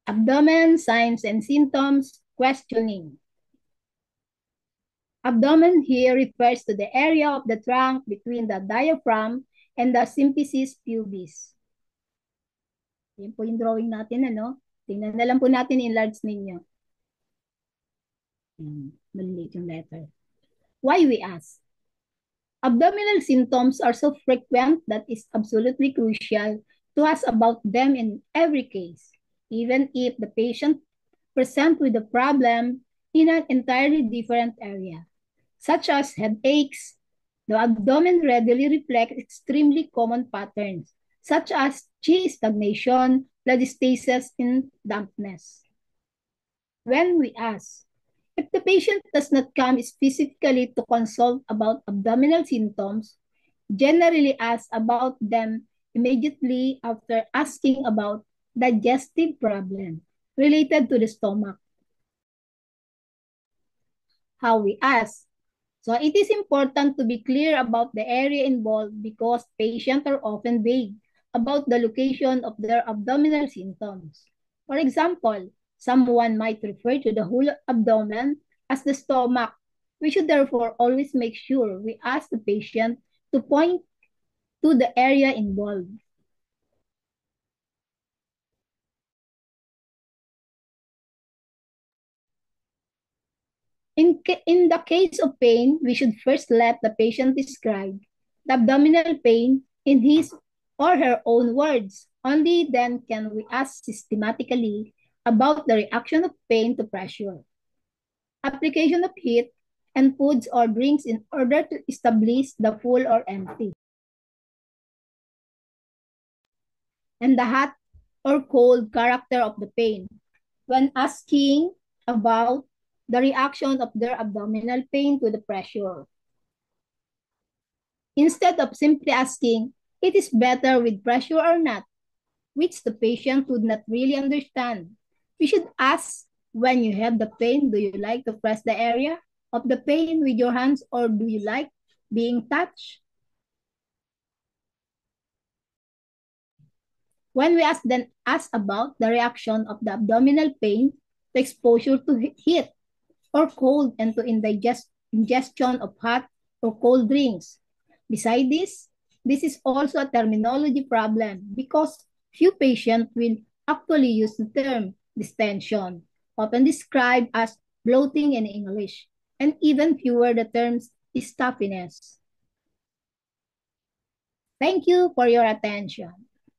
Abdomen, signs and symptoms, questioning. Abdomen here refers to the area of the trunk between the diaphragm and the symphysis pubis. Yan po yung drawing natin, ano? Tingnan na lang po natin, enlarge ninyo. Maliliit yung letter. Why we ask? Abdominal symptoms are so frequent that it's absolutely crucial to ask about them in every case, even if the patient presents with a problem in an entirely different area, such as headaches. The abdomen readily reflects extremely common patterns, such as chi stagnation, blood stasis, and dampness. When we ask, if the patient does not come specifically to consult about abdominal symptoms, generally ask about them immediately after asking about digestive problem related to the stomach. How we ask. So it is important to be clear about the area involved because patients are often vague about the location of their abdominal symptoms. For example, someone might refer to the whole abdomen as the stomach. We should therefore always make sure we ask the patient to point to the area involved. In the case of pain, we should first let the patient describe the abdominal pain in his or her own words. Only then can we ask systematically about the reaction of pain to pressure, application of heat, and foods or drinks in order to establish the full or empty, and the hot or cold character of the pain. When asking about the reaction of their abdominal pain to the pressure, instead of simply asking, it is better with pressure or not, which the patient would not really understand. We should ask, when you have the pain, do you like to press the area of the pain with your hands or do you like being touched? When we ask about the reaction of the abdominal pain to exposure to heat or cold and to ingestion of hot or cold drinks. Besides this is also a terminology problem because few patients will actually use the term distension, often described as bloating in English, and even fewer the terms stuffiness. Thank you for your attention.